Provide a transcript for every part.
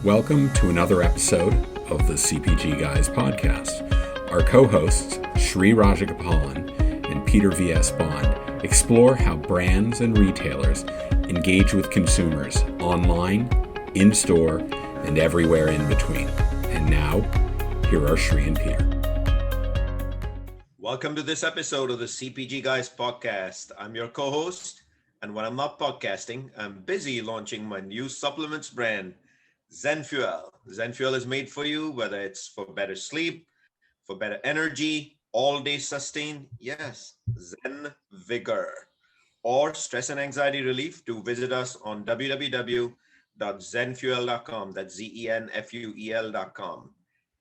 Welcome to another episode of the CPGGUYS podcast. Our co-hosts, Shri Rajagopalan and Peter V.S. Bond, explore how brands and retailers engage with consumers online, in-store, and everywhere in between. And now, here are Shri and Peter. Welcome to this episode of the CPGGUYS podcast. I'm your co-host, and when I'm not podcasting, I'm busy launching my new supplements brand, ZenFuel. ZenFuel is made for you, whether it's for better sleep, for better energy, all-day sustain, yes, Zen Vigor, or stress and anxiety relief. To visit us on www.zenfuel.com. That's ZENFUEL.com.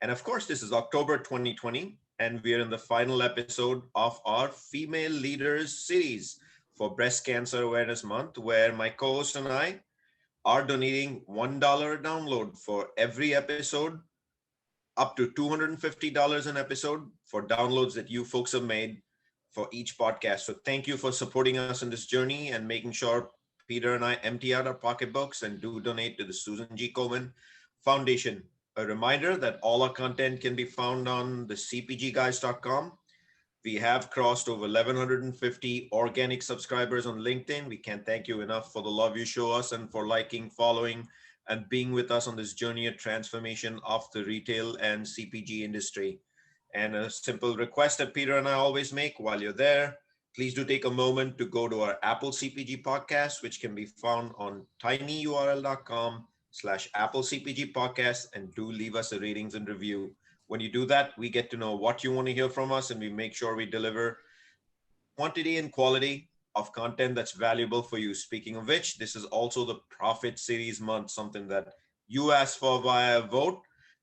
And of course, this is October 2020, and we are in the final episode of our Female Leaders series for Breast Cancer Awareness Month, where my co-host and I are donating $1 a download for every episode, up to $250 an episode for downloads that you folks have made for each podcast. So thank you for supporting us in this journey and making sure Peter and I empty out our pocketbooks and do donate to the Susan G. Komen Foundation. A reminder that all our content can be found on the CPGGuys.com. We have crossed over 1,150 organic subscribers on LinkedIn. We can't thank you enough for the love you show us and for liking, following, and being with us on this journey of transformation of the retail and CPG industry. And a simple request that Peter and I always make while you're there, please do take a moment to go to our Apple CPG podcast, which can be found on tinyurl.com/Apple CPG podcast, and do leave us a ratings and review. When you do that, we get to know what you want to hear from us, and we make sure we deliver quantity and quality of content that's valuable for you. Speaking of which, this is also the Profit Series month, something that you asked for via vote.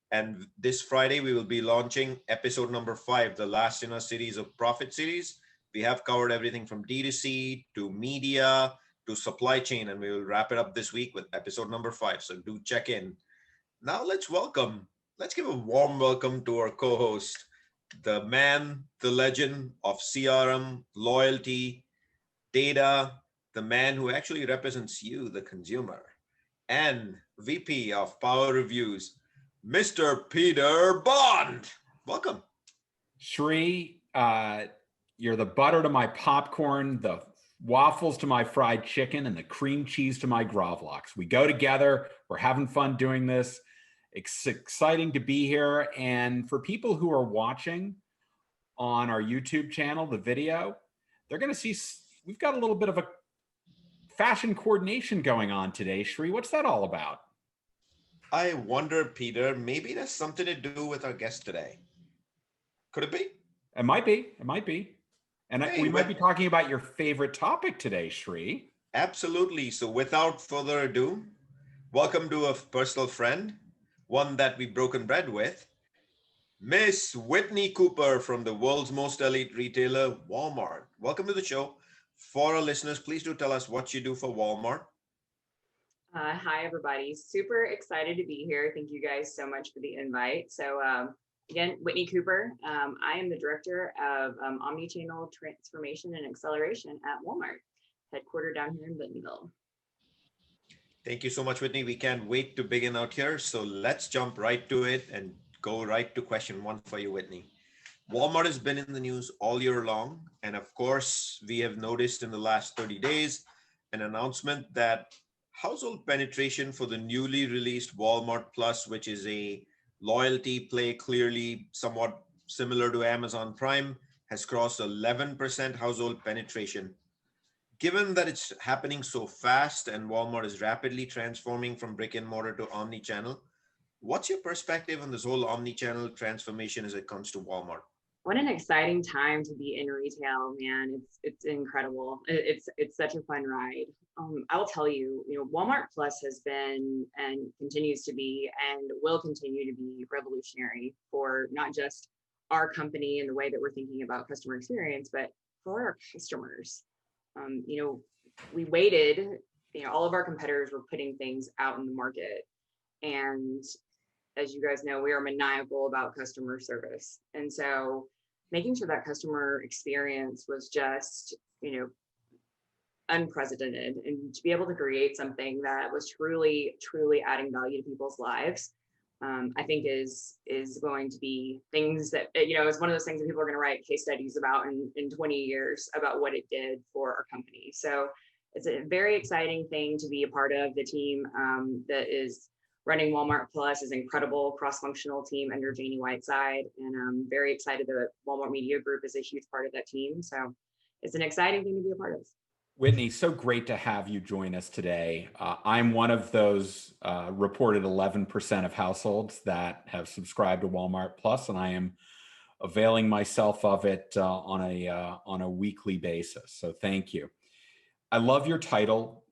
And this Friday, we will be launching episode number 5, the last in our series of Profit Series. We have covered everything from D2C to media to supply chain, and we will wrap it up this week with episode number 5. So do check in. Now let's give a warm welcome to our co-host, the man, the legend of CRM, loyalty, data, the man who actually represents you, the consumer, and VP of Power Reviews, Mr. Peter Bond. Welcome. Shri, you're the butter to my popcorn, the waffles to my fried chicken, and the cream cheese to my gravlax. We go together. We're having fun doing this. It's exciting to be here. And for people who are watching on our YouTube channel, the video, they're going to see we've got a little bit of a fashion coordination going on today. Shri, what's that all about? I wonder, Peter, maybe there's something to do with our guest today. Could it be? It might be. It might be. And we might be talking about your favorite topic today, Shri. Absolutely. So without further ado, welcome to a personal friend, one that we've broken bread with, Miss Whitney Cooper from the world's most elite retailer, Walmart. Welcome to the show. For our listeners, please do tell us what you do for Walmart. Hi, everybody. Super excited to be here. Thank you guys so much for the invite. So again, Whitney Cooper. I am the director of omnichannel transformation and acceleration at Walmart, headquartered down here in Bentonville. Thank you so much, Whitney. We can't wait to begin out here. So let's jump right to it and go right to question 1 for you, Whitney. Walmart has been in the news all year long. And of course, we have noticed in the last 30 days an announcement that household penetration for the newly released Walmart Plus, which is a loyalty play, clearly somewhat similar to Amazon Prime, has crossed 11% household penetration. Given that it's happening so fast and Walmart is rapidly transforming from brick and mortar to omnichannel, what's your perspective on this whole omnichannel transformation as it comes to Walmart? What an exciting time to be in retail, man. It's incredible. It's such a fun ride. I will tell you, Walmart Plus has been and continues to be and will continue to be revolutionary for not just our company and the way that we're thinking about customer experience, but for our customers. We waited, all of our competitors were putting things out in the market. And as you guys know, we are maniacal about customer service. And so making sure that customer experience was just, unprecedented, and to be able to create something that was truly, truly adding value to people's lives, I think is going to be things that, it's one of those things that people are going to write case studies about in 20 years about what it did for our company. So it's a very exciting thing to be a part of. The team that is running Walmart Plus is an incredible cross-functional team under Janie Whiteside, and I'm very excited that Walmart Media Group is a huge part of that team. So it's an exciting thing to be a part of. Whitney, so great to have you join us today. I'm one of those reported 11% of households that have subscribed to Walmart Plus, and I am availing myself of it on a weekly basis. So thank you. I love your title,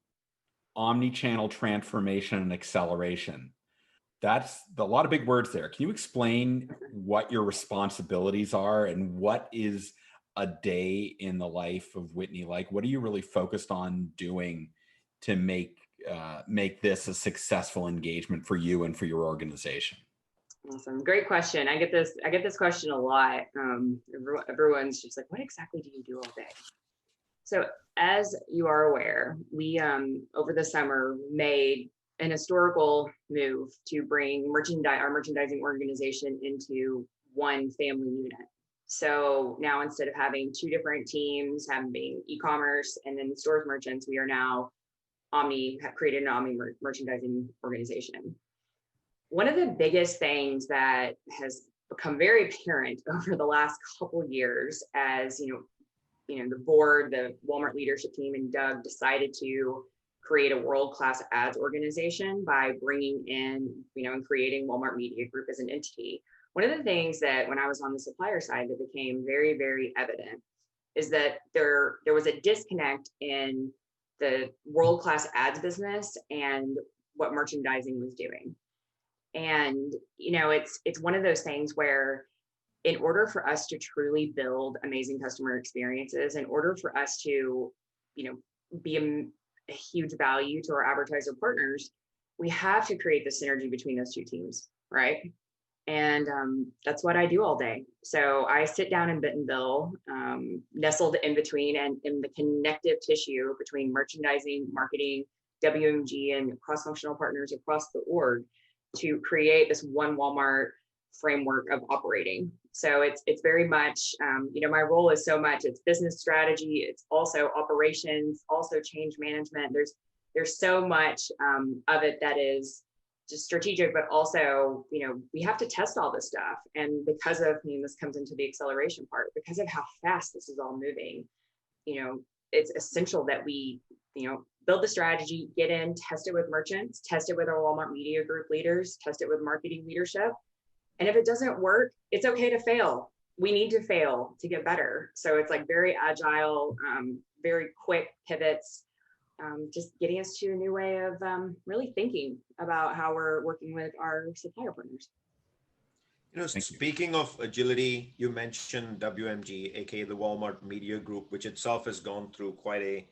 Omnichannel Transformation and Acceleration. That's a lot of big words there. Can you explain what your responsibilities are and what is a day in the life of Whitney like? What are you really focused on doing to make this a successful engagement for you and for your organization? Awesome, great question. I get this question a lot. Everyone's just like, what exactly do you do all day? So as you are aware, we over the summer made an historical move to bring our merchandising organization into one family unit. So now, instead of having two different teams, having e-commerce and then stores merchants, we are now have created an omni merchandising organization. One of the biggest things that has become very apparent over the last couple of years, as the board, the Walmart leadership team, and Doug decided to create a world-class ads organization by bringing in, and creating Walmart Media Group as an entity. One of the things that when I was on the supplier side that became very, very evident is that there was a disconnect in the world-class ads business and what merchandising was doing. And, it's one of those things where in order for us to truly build amazing customer experiences, in order for us to, be a huge value to our advertiser partners, we have to create the synergy between those two teams, right? And that's what I do all day. So I sit down in Bentonville, nestled in between and in the connective tissue between merchandising, marketing, WMG, and cross-functional partners across the org to create this one Walmart framework of operating. So it's very much, my role is so much, it's business strategy, it's also operations, also change management. There's so much of it that is just strategic, but also, we have to test all this stuff. And because of, this comes into the acceleration part, because of how fast this is all moving, it's essential that we, build the strategy, get in, test it with merchants, test it with our Walmart Media Group leaders, test it with marketing leadership. And if it doesn't work, it's okay to fail. We need to fail to get better. So it's like very agile, very quick pivots, just getting us to a new way of really thinking about how we're working with our supplier partners. Speaking of agility, you mentioned WMG, aka the Walmart Media Group, which itself has gone through quite a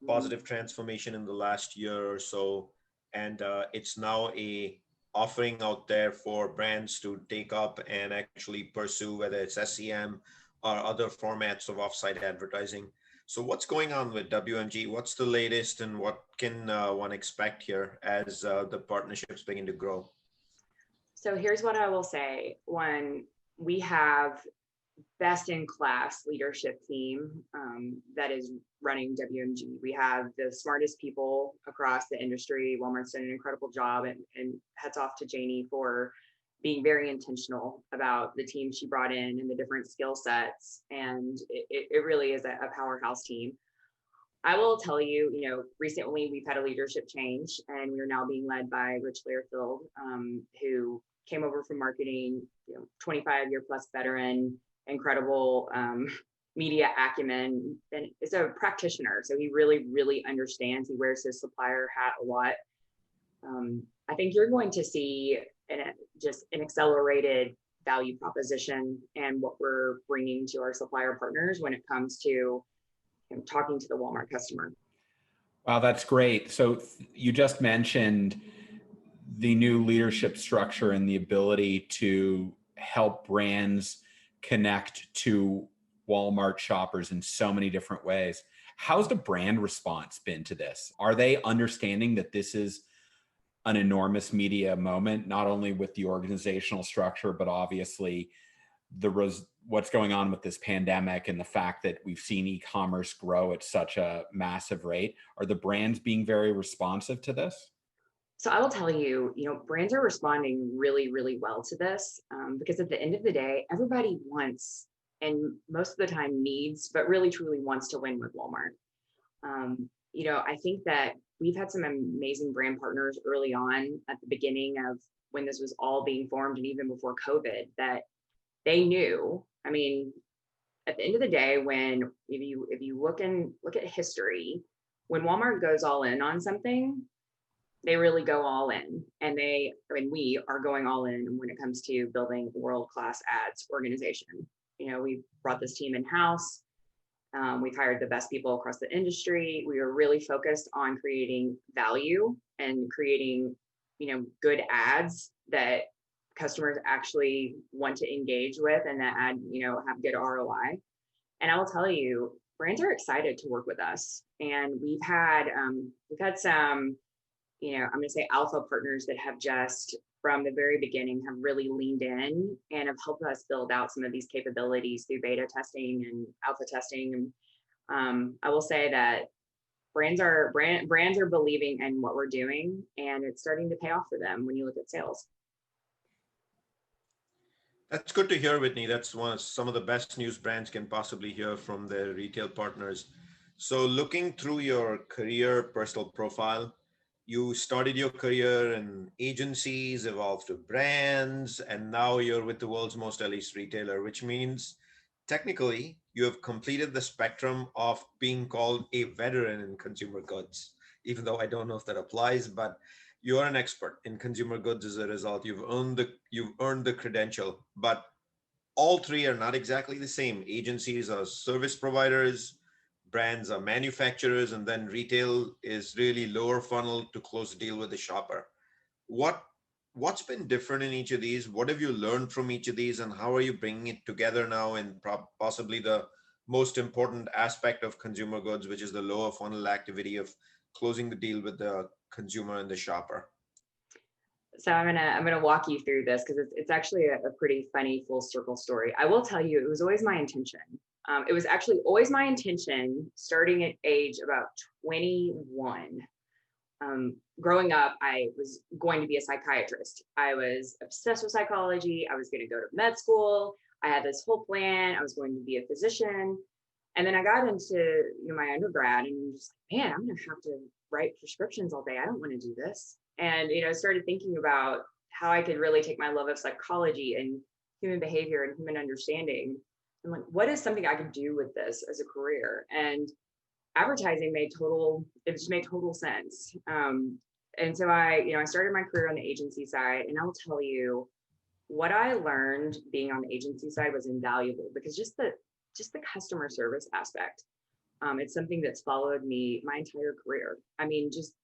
positive transformation in the last year or so. And it's now a offering out there for brands to take up and actually pursue, whether it's SEM or other formats of offsite advertising. So what's going on with WMG? What's the latest, and what can one expect here as the partnerships begin to grow? So here's what I will say. When we have best in class leadership team that is running WMG, we have the smartest people across the industry. Walmart's done an incredible job, and hats off to Janie for being very intentional about the team she brought in and the different skill sets. And it really is a powerhouse team. I will tell you, recently we've had a leadership change, and we are now being led by Rich Learfield, who came over from marketing, 25-year plus veteran, incredible media acumen, and is a practitioner. So he really, really understands. He wears his supplier hat a lot. I think you're going to see just an accelerated value proposition and what we're bringing to our supplier partners when it comes to talking to the Walmart customer. Wow, that's great. So you just mentioned the new leadership structure and the ability to help brands connect to Walmart shoppers in so many different ways. How's the brand response been to this? Are they understanding that this is an enormous media moment, not only with the organizational structure, but obviously what's going on with this pandemic and the fact that we've seen e-commerce grow at such a massive rate? Are the brands being very responsive to this? So I will tell you, brands are responding really, really well to this, because at the end of the day, everybody wants, and most of the time needs, but really truly wants to win with Walmart. I think that we've had some amazing brand partners early on at the beginning of when this was all being formed, and even before COVID, that they knew. I mean, at the end of the day, if you look at history, when Walmart goes all in on something, they really go all in, and we are going all in when it comes to building world-class ads organization. We brought this team in-house. We've hired the best people across the industry. We are really focused on creating value and creating, good ads that customers actually want to engage with, and that have good ROI. And I will tell you, brands are excited to work with us. And we've had some, I'm going to say alpha partners that have just from the very beginning have really leaned in and have helped us build out some of these capabilities through beta testing and alpha testing. And I will say that brands are believing in what we're doing, and it's starting to pay off for them when you look at sales. That's good to hear, Whitney. That's some of the best news brands can possibly hear from their retail partners. So looking through your career personal profile, you started your career in agencies, evolved to brands, and now you're with the world's most elite retailer, which means technically you have completed the spectrum of being called a veteran in consumer goods, even though I don't know if that applies, but you're an expert in consumer goods as a result. You've earned the credential, but all three are not exactly the same. Agencies are service providers, brands are manufacturers, and then retail is really lower funnel to close the deal with the shopper. What's been different in each of these? What have you learned from each of these, and how are you bringing it together now in possibly the most important aspect of consumer goods, which is the lower funnel activity of closing the deal with the consumer and the shopper? So I'm gonna walk you through this because it's actually a pretty funny full circle story. I will tell you, it was always my intention. It was actually always my intention, starting at age about 21. Growing up, I was going to be a psychiatrist. I was obsessed with psychology. I was going to go to med school. I had this whole plan. I was going to be a physician. And then I got into my undergrad, and just man, I'm going to have to write prescriptions all day. I don't want to do this. And I started thinking about how I could really take my love of psychology and human behavior and human understanding, and like, what is something I could do with this as a career? And advertising made total sense. And so I started my career on the agency side, and I'll tell you, what I learned being on the agency side was invaluable, because just the customer service aspect, it's something that's followed me my entire career. I mean, just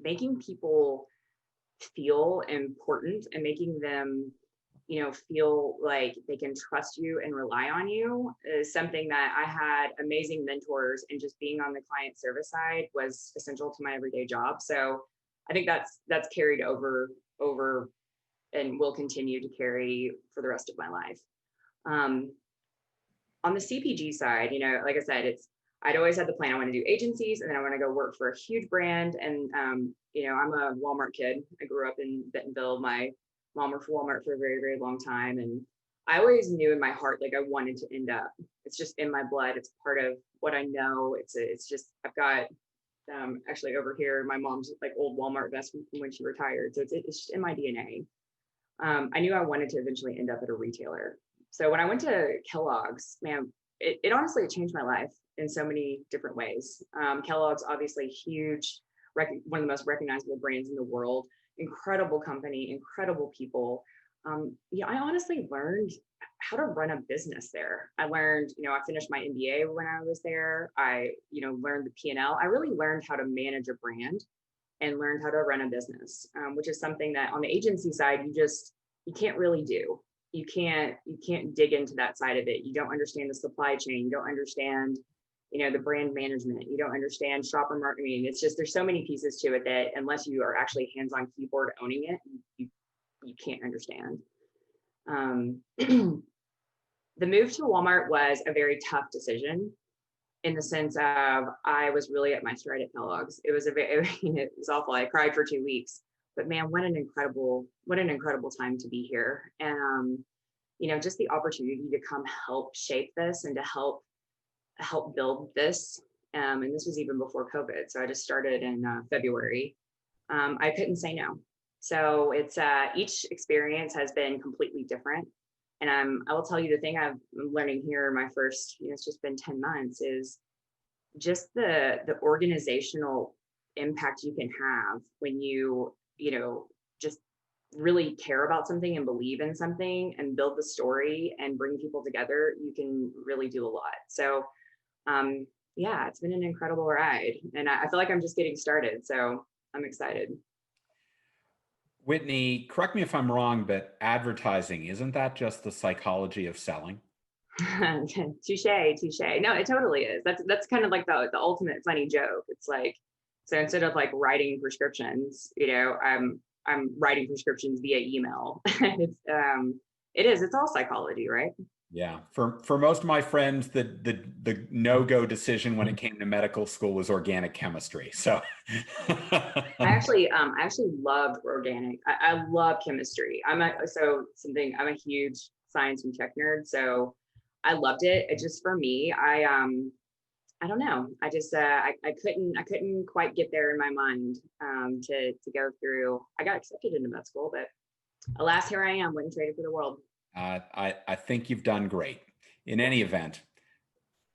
making people feel important and making them feel like they can trust you and rely on you is something that I had amazing mentors, and just being on the client service side was essential to my everyday job. So I think that's carried over and will continue to carry for the rest of my life. On the CPG side, like I said, I'd always had the plan. I want to do agencies, and then I want to go work for a huge brand. And I'm a Walmart kid. I grew up in Bentonville. My mom worked for Walmart for a very, very long time. And I always knew in my heart, like, I wanted to end up. It's just in my blood. It's part of what I know. It's just, I've got, actually over here, my mom's like old Walmart vest from when she retired. So it's just in my DNA. I knew I wanted to eventually end up at a retailer. So when I went to Kellogg's, man, it honestly changed my life in so many different ways. Kellogg's, obviously huge, one of the most recognizable brands in the world. Incredible company, incredible people. I honestly learned how to run a business there. I learned, I finished my MBA when I was there. I, learned the P&L. I really learned how to manage a brand and learned how to run a business, which is something that on the agency side, you can't really do. You can't dig into that side of it. You don't understand the supply chain. You don't understand, the brand management. You don't understand shopper marketing. It's just, there's so many pieces to it that unless you are actually hands-on keyboard owning it, you can't understand. The move to Walmart was a very tough decision in the sense of I was really at my stride at Kellogg's. It was it was awful. I cried for 2 weeks, but man, what an incredible time to be here. And, just the opportunity to come help shape this and to help build this. And this was even before COVID. So I just started in February. I couldn't say no. So it's each experience has been completely different. And I will tell you the thing I'm learning here, my first, it's just been 10 months, is just the organizational impact you can have when you just really care about something and believe in something and build the story and bring people together. You can really do a lot. So yeah, it's been an incredible ride, and I feel like I'm just getting started. So I'm excited. Whitney, correct me if I'm wrong, but advertising, isn't that just the psychology of selling? Touche. No, it totally is. That's kind of like the ultimate funny joke. It's like, so instead of like writing prescriptions, I'm writing prescriptions via email. It's all psychology, right? Yeah. For most of my friends, the no-go decision when it came to medical school was organic chemistry. So I actually loved organic. I love chemistry. I'm a huge science and tech nerd. So I loved it. It just, for me, I don't know. I just I couldn't quite get there in my mind to go through. I got accepted into med school, but alas, here I am. Wouldn't trade it for the world. I think you've done great. In any event,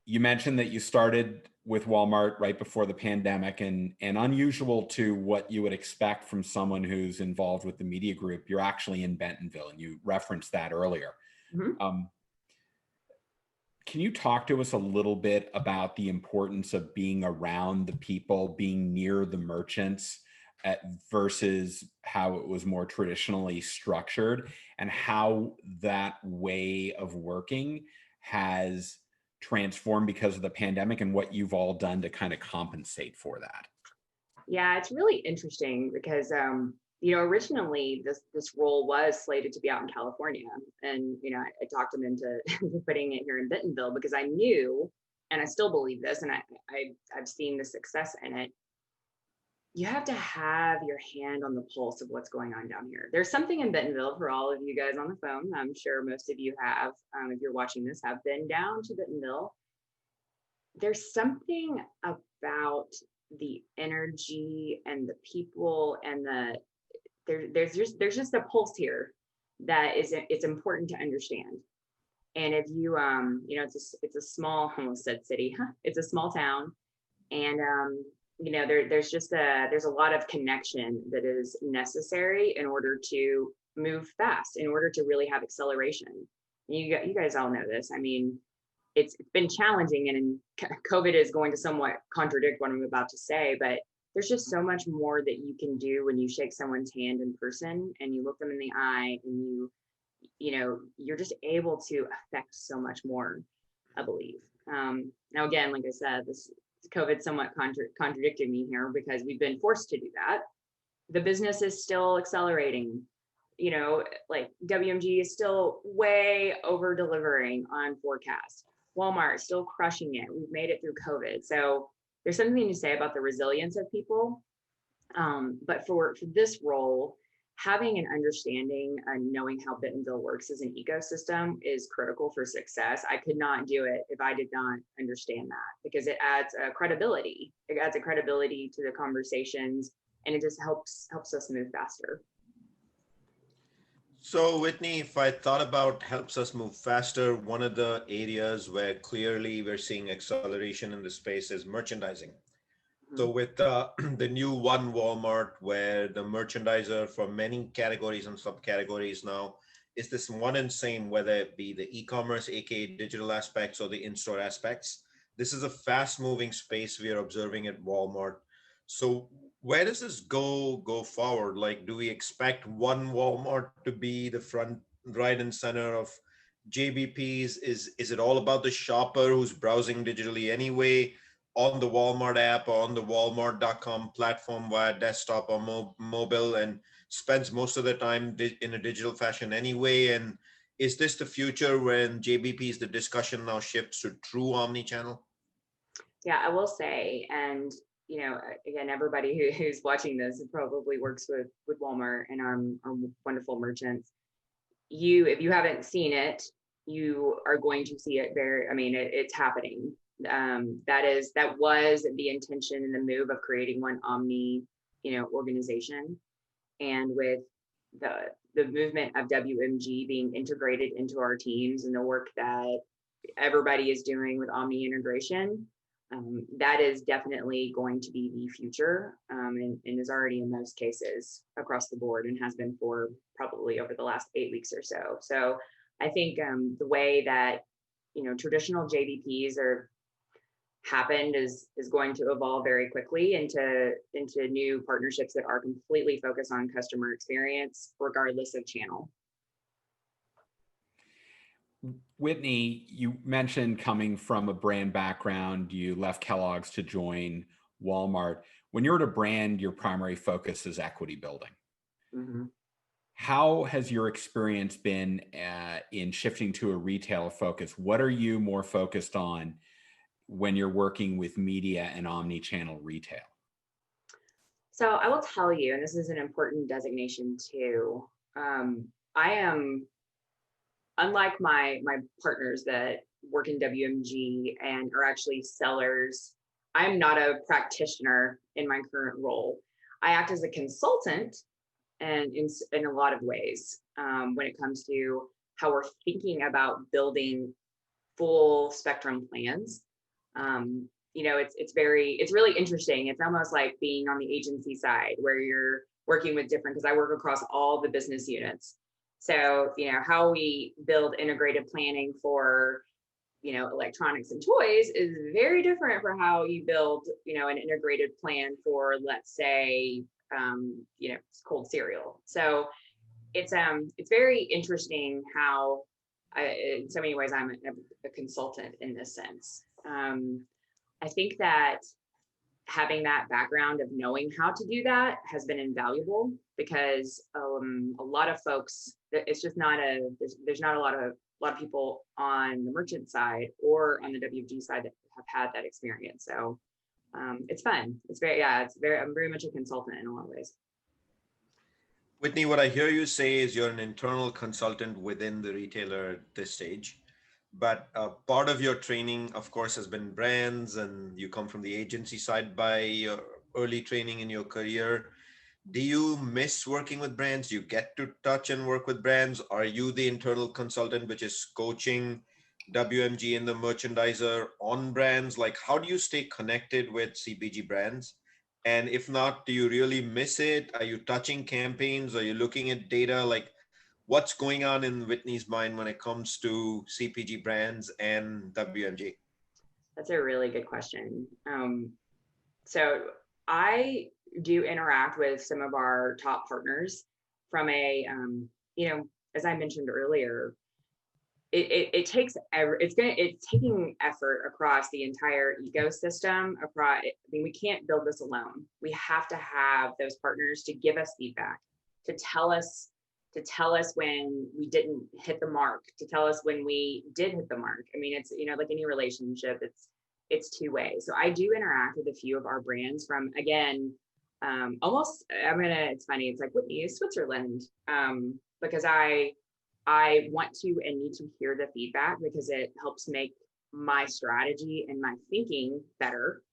you mentioned that you started with Walmart right before the pandemic, and unusual to what you would expect from someone who's involved with the media group, you're actually in Bentonville, and you referenced that earlier. Mm-hmm. Can you talk to us a little bit about the importance of being around the people, being near the merchants, versus how it was more traditionally structured, and how that way of working has transformed because of the pandemic, and what you've all done to kind of compensate for that? Yeah, it's really interesting because originally this role was slated to be out in California, and I talked them into putting it here in Bentonville because I knew, and I still believe this, and I've seen the success in it. You have to have your hand on the pulse of what's going on down here. There's something in Bentonville for all of you guys on the phone. I'm sure most of you have, if you're watching this, have been down to Bentonville. There's something about the energy and the people and there's just a pulse here that it's important to understand. And if you it's a small, almost said city, it's a small town, and there's a lot of connection that is necessary in order to move fast, in order to really have acceleration. You guys all know this. I mean, it's been challenging, and COVID is going to somewhat contradict what I'm about to say, but there's just so much more that you can do when you shake someone's hand in person and you look them in the eye, and you're just able to affect so much more, I believe. Now, again, like I said, this COVID somewhat contradicted me here because we've been forced to do that. The business is still accelerating. Like WMG is still way over delivering on forecast. Walmart is still crushing it. We've made it through COVID. So there's something to say about the resilience of people. But for this role, having an understanding and knowing how Bentonville works as an ecosystem is critical for success. I could not do it if I did not understand that, because it adds a credibility. It adds a credibility to the conversations, and it just helps us move faster. So Whitney, if I thought about helps us move faster, one of the areas where clearly we're seeing acceleration in the space is merchandising. So with the new One Walmart, where the merchandiser for many categories and subcategories now is this one and same, whether it be the e-commerce, aka digital aspects, or the in-store aspects. This is a fast-moving space we are observing at Walmart. So where does this go forward? Like, do we expect One Walmart to be the front, right and center of JBPs? Is it all about the shopper who's browsing digitally anyway on the Walmart app or on the Walmart.com platform via desktop or mobile, and spends most of their time in a digital fashion anyway? And is this the future when JBPs, the discussion now shifts to true omni-channel? Yeah, I will say, and again, everybody who's watching this probably works with Walmart and our wonderful merchants. If you haven't seen it, you are going to see it very. I mean, it's happening. That was the intention and the move of creating one omni, organization, and with the movement of WMG being integrated into our teams and the work that everybody is doing with omni integration. That is definitely going to be the future, and is already in most cases across the board and has been for probably over the last 8 weeks or so. So I think the way that traditional JVPs are happened is going to evolve very quickly into new partnerships that are completely focused on customer experience, regardless of channel. Whitney, you mentioned coming from a brand background, you left Kellogg's to join Walmart. When you're at a brand, your primary focus is equity building. Mm-hmm. How has your experience been in shifting to a retailer focus? What are you more focused on when you're working with media and omni-channel retail? So I will tell you, and this is an important designation too, I am, unlike my partners that work in WMG and are actually sellers, I'm not a practitioner in my current role. I act as a consultant, and in a lot of ways, when it comes to how we're thinking about building full spectrum plans. It's really interesting. It's almost like being on the agency side where you're working with different, because I work across all the business units. So, how we build integrated planning for, electronics and toys is very different for how you build, an integrated plan for, let's say, cold cereal. So it's very interesting how, in so many ways, I'm a consultant in this sense. I think that having that background of knowing how to do that has been invaluable, because a lot of folks, it's just not there's not a lot of people on the merchant side or on the WG side that have had that experience. So it's fun. I'm very much a consultant in a lot of ways. Whitney, what I hear you say is you're an internal consultant within the retailer at this stage, but part of your training, of course, has been brands, and you come from the agency side by your early training in your career. Do you miss working with brands? Do you get to touch and work with brands? Are you the internal consultant, which is coaching WMG and the merchandiser on brands? Like, how do you stay connected with CPG brands? And if not, do you really miss it? Are you touching campaigns? Are you looking at data? Like, what's going on in Whitney's mind when it comes to CPG brands and WMG? That's a really good question. So I do interact with some of our top partners from as I mentioned earlier, it's taking effort across the entire ecosystem. We can't build this alone. We have to have those partners to give us feedback, to tell us when we didn't hit the mark, to tell us when we did hit the mark. I mean, it's like any relationship, it's two ways. So I do interact with a few of our brands from, again, it's funny, it's like Whitney is Switzerland, because I want to and need to hear the feedback, because it helps make my strategy and my thinking better.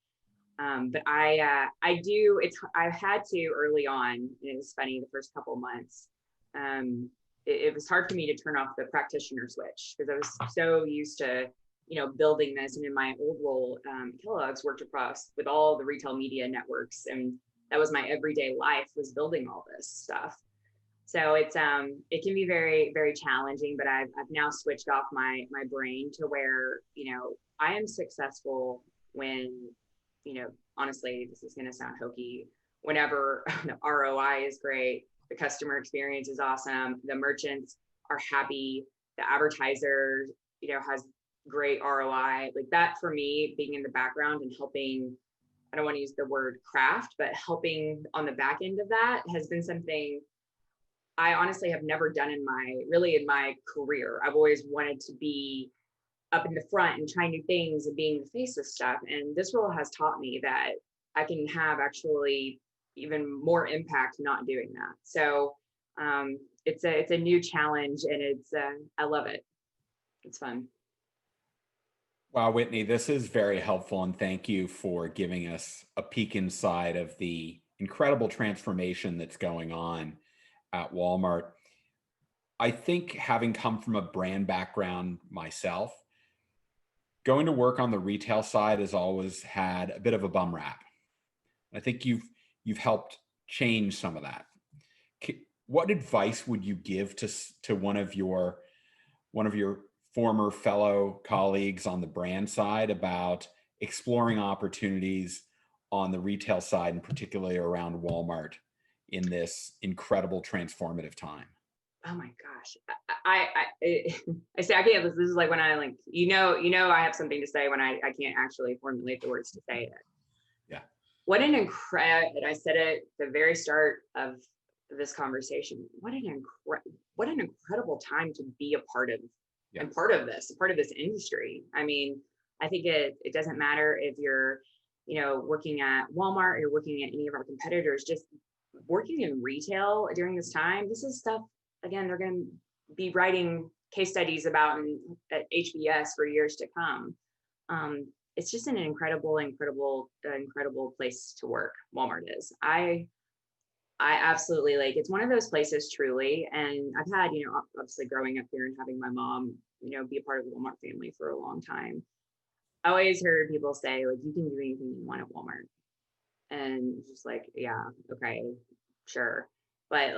But I've had to early on, and it was funny, the first couple months, it was hard for me to turn off the practitioner switch, because I was so used to, building this. And in my old role, Kellogg's worked across with all the retail media networks, and that was my everyday life, was building all this stuff. So it can be very, very challenging, but I've now switched off my brain to where, I am successful when, honestly, this is going to sound hokey, whenever the ROI is great, the customer experience is awesome, the merchants are happy, the advertiser, has great ROI. Like that for me, being in the background and helping, I don't want to use the word craft, but helping on the back end of that has been something I honestly have never done in my career. I've always wanted to be up in the front and trying new things and being the face of stuff. And this role has taught me that I can have actually even more impact not doing that. So it's a new challenge, and I love it. It's fun. Wow, Whitney, this is very helpful, and thank you for giving us a peek inside of the incredible transformation that's going on at Walmart. I think, having come from a brand background myself, going to work on the retail side has always had a bit of a bum rap. I think you've helped change some of that. What advice would you give to one of your former fellow colleagues on the brand side about exploring opportunities on the retail side, and particularly around Walmart in this incredible transformative time? Oh my gosh. I say I can't. This is like when I I have something to say when I can't actually formulate the words to say it. Yeah. What an incredible, and I said it at the very start of this conversation. What an incredible time to be a part of, and part of this industry. I mean, I think it doesn't matter if you're, working at Walmart or you're working at any of our competitors, just working in retail during this time. This is stuff, again, they're going to be writing case studies about at HBS for years to come. It's just an incredible place to work. Walmart is. I absolutely it's one of those places truly. And I've had, obviously growing up here and having my mom, be a part of the Walmart family for a long time. I always heard people say, you can do anything you want at Walmart. And just yeah, okay, sure. But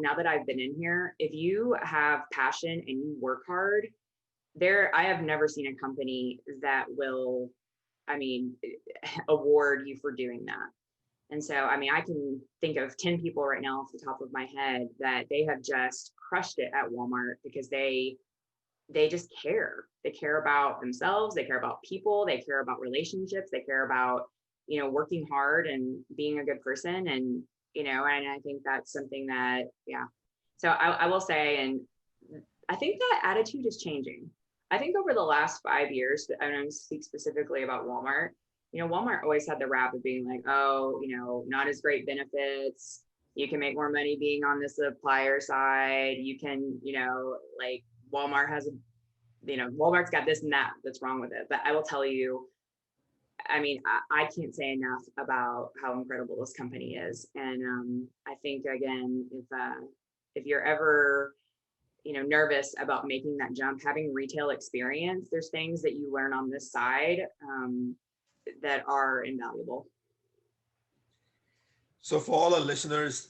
now that I've been in here, if you have passion and you work hard, I have never seen a company that will, award you for doing that. And so, I can think of 10 people right now off the top of my head that they have just crushed it at Walmart because they just care. They care about themselves. They care about people. They care about relationships. They care about, working hard and being a good person. And, and I think that's something that, yeah. So I will say, and I think that attitude is changing. I think over the last 5 years, I don't speak specifically about Walmart. Walmart always had the rap of being not as great benefits. You can make more money being on the supplier side. You can, Walmart has, Walmart's got this and that's wrong with it. But I will tell you, I can't say enough about how incredible this company is. And I think, again, if you're ever, nervous about making that jump, having retail experience, there's things that you learn on this side that are invaluable. So for all our listeners,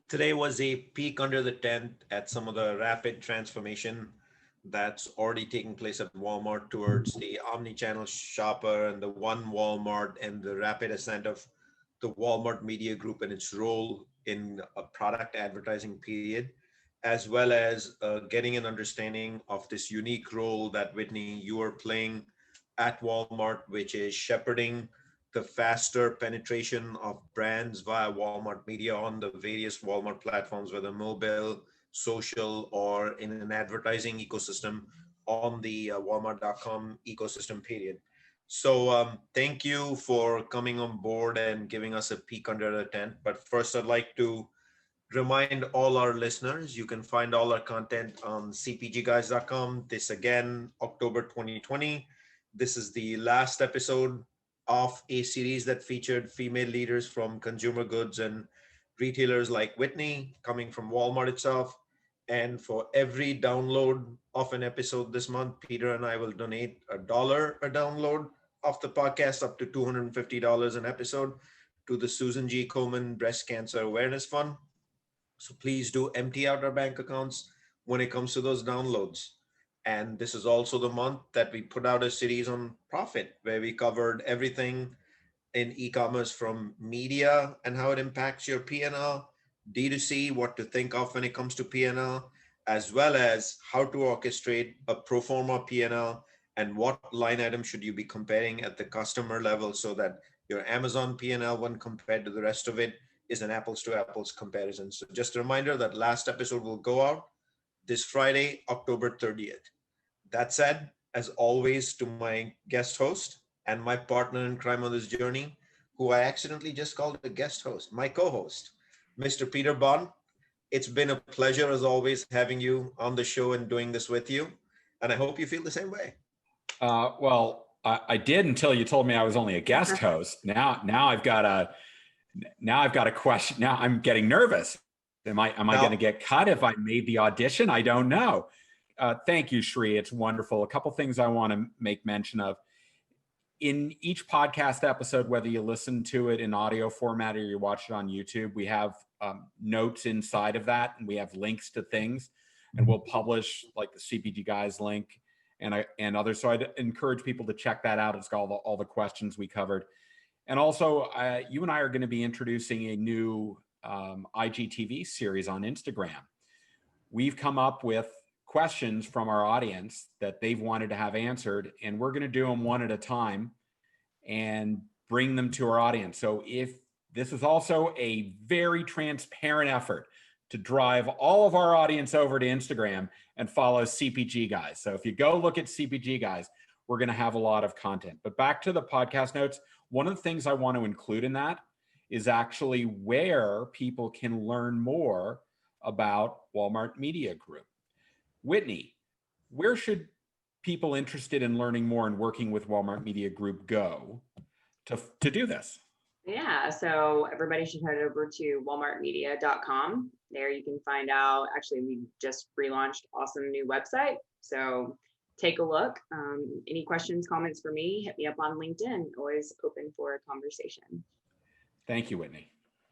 today was a peek under the tent at some of the rapid transformation that's already taking place at Walmart towards the omnichannel shopper and the one Walmart and the rapid ascent of the Walmart Media Group and its role in a product advertising period, as well as getting an understanding of this unique role that, Whitney, you are playing at Walmart, which is shepherding the faster penetration of brands via Walmart Media on the various Walmart platforms, whether mobile, social, or in an advertising ecosystem on the Walmart.com ecosystem period. So thank you for coming on board and giving us a peek under the tent. But first, I'd like to remind all our listeners, you can find all our content on CPGGUYS.com. This again, October 2020. This is the last episode of a series that featured female leaders from consumer goods and retailers like Whitney, coming from Walmart itself. And for every download of an episode this month, Peter and I will donate $1 a download of the podcast, up to $250 an episode, to the Susan G. Komen Breast Cancer Awareness Fund. So please do empty out our bank accounts when it comes to those downloads. And this is also the month that we put out a series on profit, where we covered everything in e-commerce, from media and how it impacts your P&L, D2C, what to think of when it comes to P&L, as well as how to orchestrate a pro forma P&L and what line item should you be comparing at the customer level so that your Amazon P&L, when compared to the rest of it, is an apples to apples comparison. So just a reminder that last episode will go out this Friday, October 30th. That said, as always, to my guest host and my partner in crime on this journey, who I accidentally just called a guest host, my co-host, Mr. Peter Bond. It's been a pleasure as always having you on the show and doing this with you. And I hope you feel the same way. Well, I did until you told me I was only a guest host. Now I've got a question. Now I'm getting nervous. Am I going to get cut if I made the audition? I don't know. Thank you, Shri. It's wonderful. A couple things I want to make mention of. In each podcast episode, whether you listen to it in audio format or you watch it on YouTube, we have notes inside of that, and we have links to things, and we'll publish like the CPG Guys link and others. So I'd encourage people to check that out. It's got all the questions we covered. And also, you and I are going to be introducing a new IGTV series on Instagram. We've come up with questions from our audience that they've wanted to have answered, and we're going to do them one at a time and bring them to our audience. So if this is also a very transparent effort to drive all of our audience over to Instagram and follow CPG Guys. So if you go look at CPG Guys, we're going to have a lot of content. But back to the podcast notes, one of the things I want to include in that is actually where people can learn more about Walmart Media Group. Whitney, where should people interested in learning more and working with Walmart Media Group go to do this? Yeah, so everybody should head over to walmartmedia.com. There you can find out, actually, we just relaunched awesome new website. So take a look. Any questions, comments for me, hit me up on LinkedIn. Always open for a conversation. Thank you, Whitney.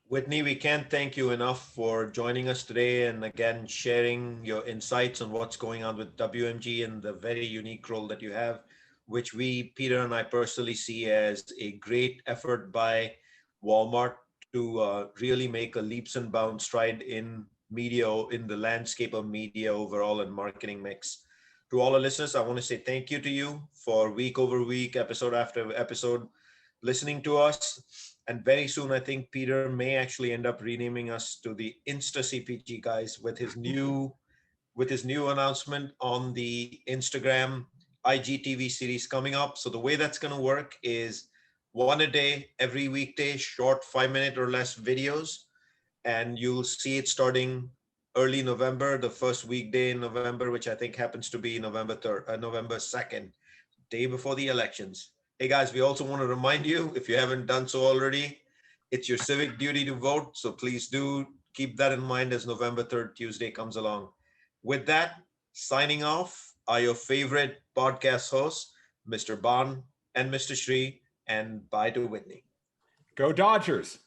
Whitney, we can't thank you enough for joining us today and again sharing your insights on what's going on with WMG and the very unique role that you have, which we, Peter and I personally see as a great effort by Walmart to really make a leaps and bounds stride in media, in the landscape of media overall and marketing mix. To all our listeners, I want to say thank you to you for week over week, episode after episode, listening to us. And very soon, I think Peter may actually end up renaming us to the Insta CPG Guys with his new announcement on the Instagram IGTV series coming up. So the way that's going to work is one a day, every weekday, short 5-minute or less videos. And you'll see it starting early November, the first weekday in November, which I think happens to be November 2nd, day before the elections. Hey guys, we also want to remind you, if you haven't done so already, it's your civic duty to vote. So please do keep that in mind as November 3rd, Tuesday comes along. With that, signing off are your favorite podcast hosts, Mr. Bond and Mr. Shri, and bye to Whitney. Go Dodgers.